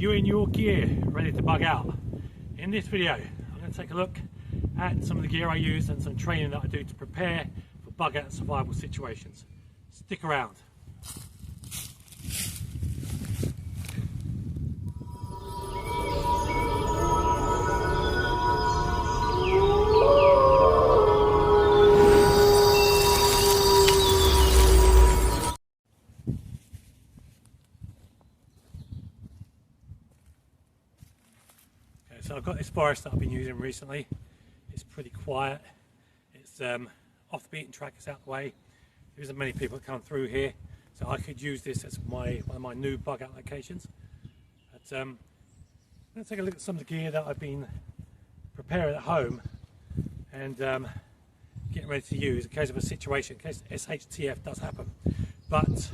you in your gear ready to bug out? In this video I'm going to take a look at some of the gear I use and some training that I do to prepare for bug out survival situations. Stick around. So I've got this forest that I've been using recently. It's pretty quiet. It's off the beaten track, it's out the way. There isn't many people that come through here, so I could use this as one of my new bug out locations. But I'm going to take a look at some of the gear that I've been preparing at home and getting ready to use in case of a situation, in case SHTF does happen. But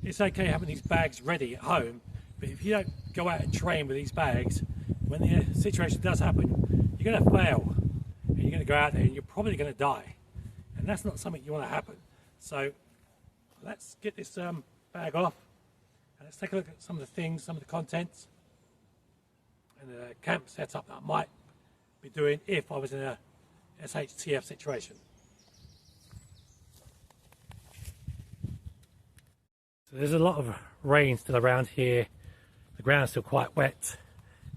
it's okay having these bags ready at home, but if you don't go out and train with these bags, when the situation does happen, you're going to fail and you're going to go out there and you're probably going to die, and that's not something you want to happen. So let's get this bag off and let's take a look at some of the things, some of the contents and the camp setup that I might be doing if I was in a SHTF situation. So there's a lot of rain still around here. The ground's still quite wet.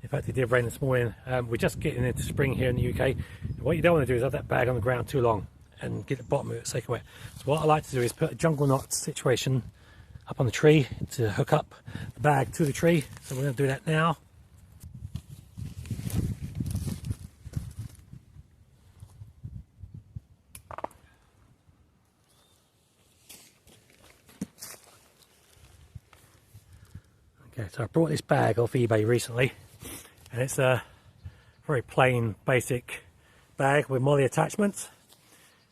In fact, it did rain this morning. We're just getting into spring here in the UK. And what you don't want to do is have that bag on the ground too long and get the bottom of it soaking wet. So what I like to do is put a jungle knot situation up on the tree to hook up the bag to the tree. So we're going to do that now. Okay, so I brought this bag off eBay recently. And it's a very plain, basic bag with molly attachments,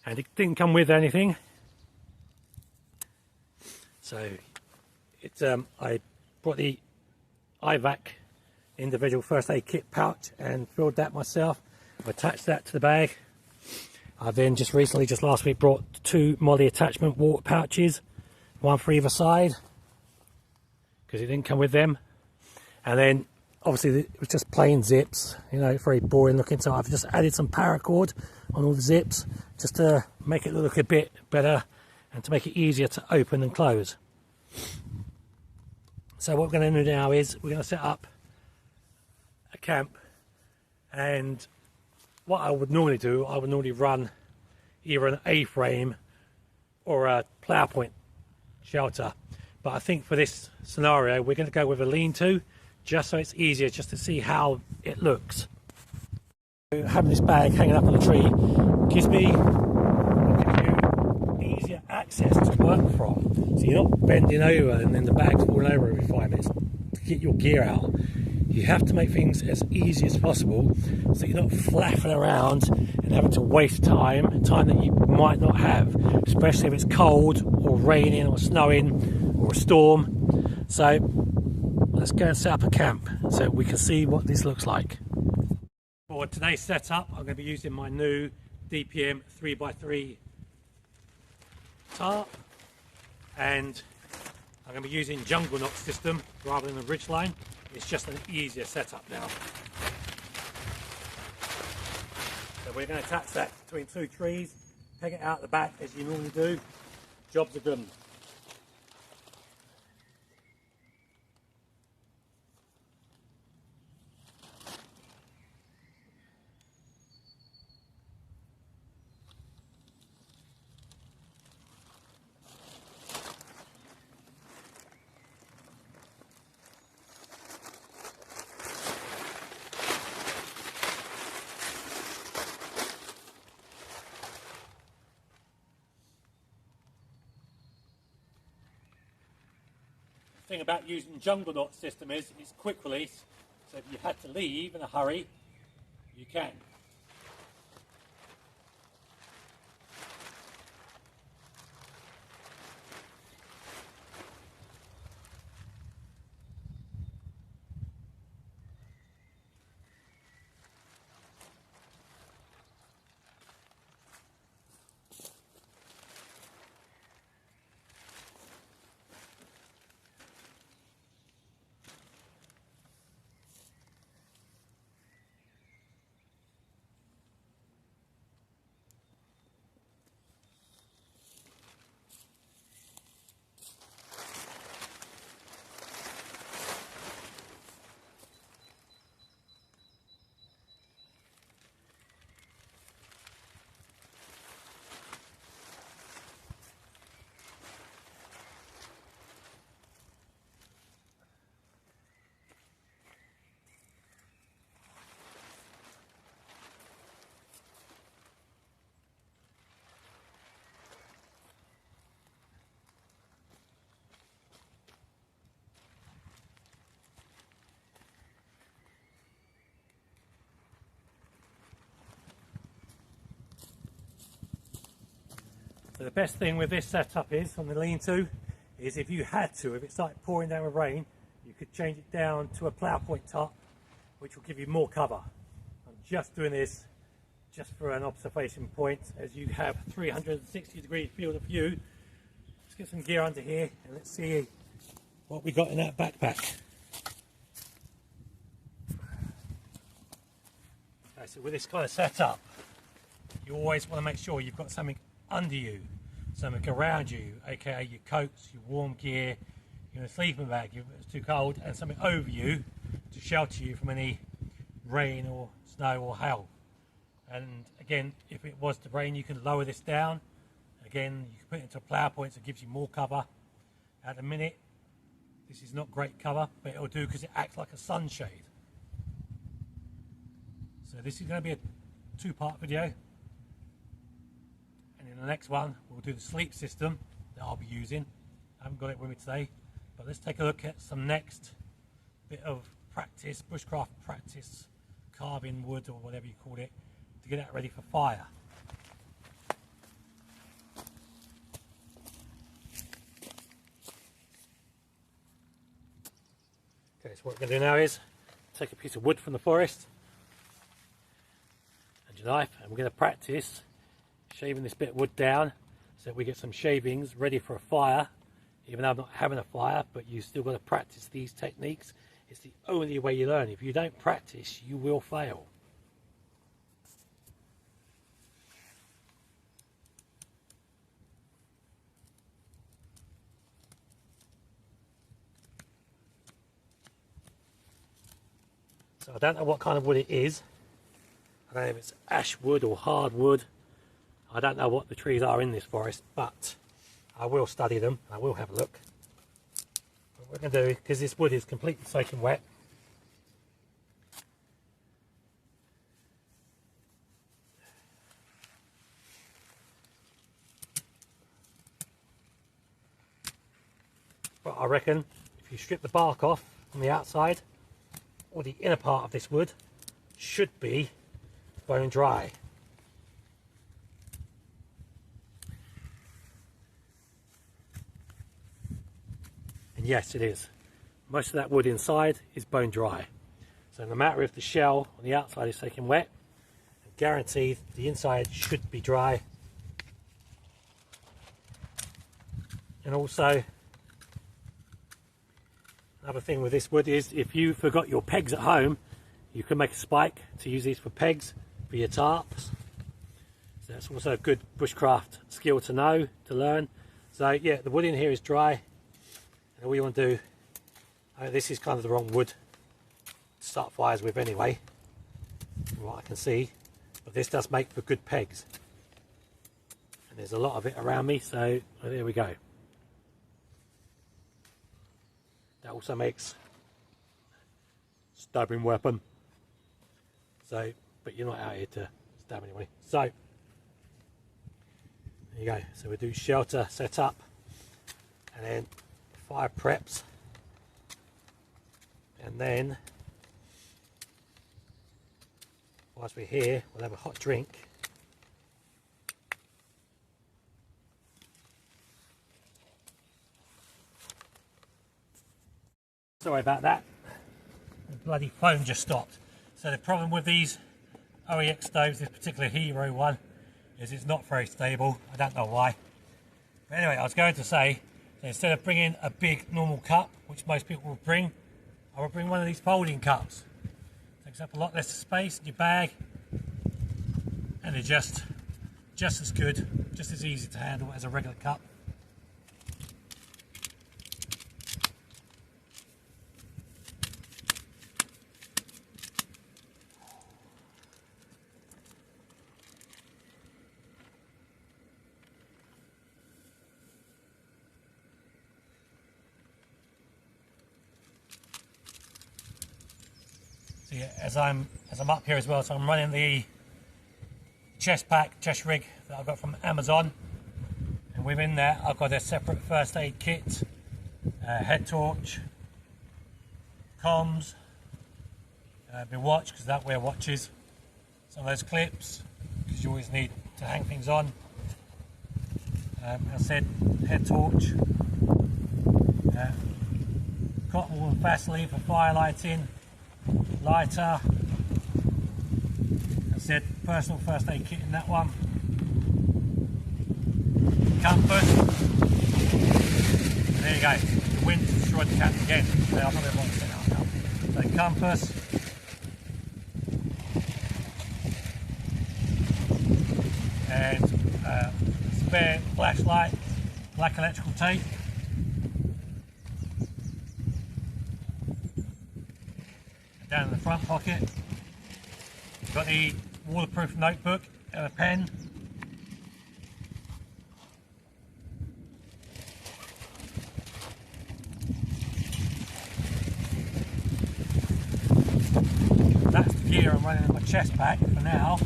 and it didn't come with anything. So it's I brought the IVAC individual first aid kit pouch and filled that myself. I've attached that to the bag. I then just last week, brought 2 molly attachment water pouches, one for either side, because it didn't come with them. And then obviously it was just plain zips, you know, very boring looking, so I've just added some paracord on all the zips just to make it look a bit better and to make it easier to open and close. So what we're going to do now is we're going to set up a camp, and what I would normally do, I would normally run either an A-frame or a plough point shelter, but I think for this scenario we're going to go with a lean-to, just so it's easier just to see how it looks. Having this bag hanging up on the tree gives you easier access to work from. So you're not bending over and then the bag's falling over every 5 minutes to get your gear out. You have to make things as easy as possible so you're not flapping around and having to waste time that you might not have, especially if it's cold or raining or snowing or a storm. So let's go and set up a camp so we can see what this looks like. For today's setup, I'm going to be using my new DPM 3x3 tarp, and I'm going to be using jungle knot system rather than a ridgeline. It's just an easier setup now. So we're going to attach that between 2 trees, peg it out the back as you normally do. Jobs are good. The thing about using jungle knot system is it's quick release, so if you had to leave in a hurry, you can. So the best thing with this setup is, on the lean-to, is if you had to, if it's like pouring down with rain, you could change it down to a plough point top, which will give you more cover. I'm just doing this just for an observation point, as you have 360-degree field of view. Let's get some gear under here and let's see what we got in that backpack. Okay, so with this kind of setup, you always want to make sure you've got something under you, something around you, aka your coats, your warm gear, your sleeping bag if it's too cold, and something over you to shelter you from any rain or snow or hail. And again, if it was to rain, you can lower this down. Again, you can put it into a plough point, so it gives you more cover. At the minute, this is not great cover, but it'll do because it acts like a sunshade. So this is going to be a two-part video. And in the next one, we'll do the sleep system that I'll be using. I haven't got it with me today, but let's take a look at some next bit of practice, bushcraft practice, carving wood or whatever you call it, to get that ready for fire. Okay, so what we're going to do now is take a piece of wood from the forest and your knife, and we're going to practice shaving this bit of wood down so that we get some shavings ready for a fire. Even though I'm not having a fire, but you still got to practice these techniques. It's the only way you learn. If you don't practice, you will fail. So I don't know what kind of wood it is. I don't know if it's ash wood or hardwood. I don't know what the trees are in this forest, but I will study them. I will have a look. What we're going to do, because this wood is completely soaking wet, but I reckon if you strip the bark off from the outside, or the inner part of this wood should be bone dry. And yes, it is. Most of that wood inside is bone dry. So no matter if the shell on the outside is soaking wet, I'm guaranteed the inside should be dry. And also, another thing with this wood is if you forgot your pegs at home, you can make a spike to use these for pegs for your tarps. So that's also a good bushcraft skill to know, to learn. So yeah, the wood in here is dry. And all you want to do, this is kind of the wrong wood to start fires with anyway, from what I can see. But this does make for good pegs. And there's a lot of it around me, so there we go. That also makes stabbing weapon. So, but you're not out here to stab anyway. So, there you go. So we do shelter setup, and then fire preps, and then whilst we're here, we'll have a hot drink. Sorry about that. The bloody phone just stopped. So the problem with these OEX stoves, this particular Hero one, is it's not very stable. I don't know why. But anyway, I was going to say, instead of bringing a big normal cup, which most people will bring, I will bring one of these folding cups. Takes up a lot less space in your bag, and they're just as good, just as easy to handle as a regular cup. So yeah, as I'm up here as well, so I'm running the chest rig that I got from Amazon, and within that I've got a separate first aid kit, head torch, comms, my watch, because that wear watches, some of those clips because you always need to hang things on, As I said, head torch, cotton wool and Vaseline for fire lighting, lighter, as I said, personal first aid kit in that one, compass, and there you go, the wind destroyed the camp again, so I'm not going to want to set that up. So compass, and spare flashlight, black electrical tape, and down in the front pocket got the waterproof notebook and a pen, that's the gear I'm running in my chest pack for now.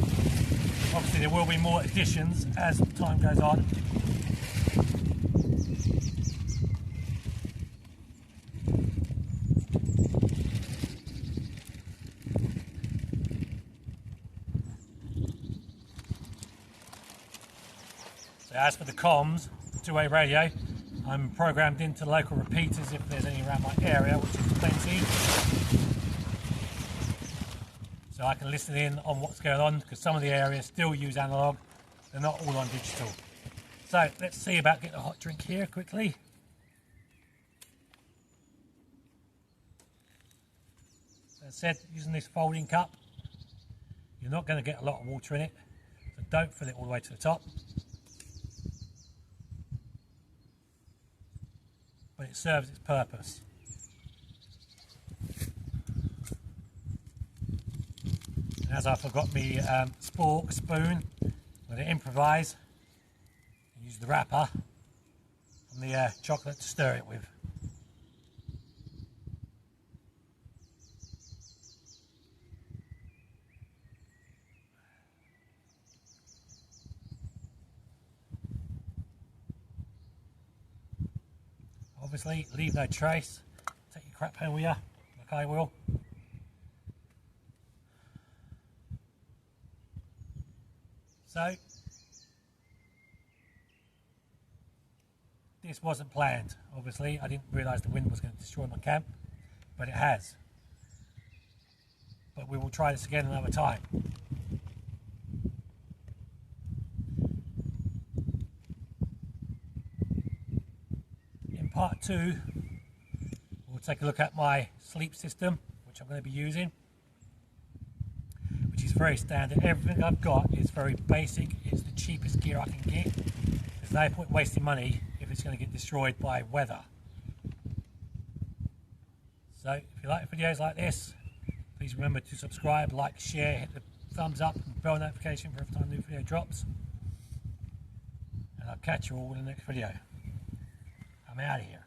Obviously there will be more additions as time goes on. So as for the comms, two-way radio, I'm programmed into local repeaters if there's any around my area, which is plenty. So I can listen in on what's going on, because some of the areas still use analog, they're not all on digital. So let's see about getting a hot drink here quickly. As I said, using this folding cup, you're not going to get a lot of water in it, so don't fill it all the way to the top. But it serves its purpose. As I forgot my spork spoon, I'm going to improvise and use the wrapper from the chocolate to stir it with. Obviously, leave no trace. Take your crap home with you, like I will. So, this wasn't planned, obviously. I didn't realise the wind was going to destroy my camp, but it has. But we will try this again another time. In part 2, we'll take a look at my sleep system, which I'm going to be using. Which is very standard. Everything I've got is very basic. It's the cheapest gear I can get. There's no point wasting money if it's going to get destroyed by weather. So if you like videos like this, please remember to subscribe, like, share, hit the thumbs up and bell notification for every time a new video drops. And I'll catch you all in the next video. I'm out of here.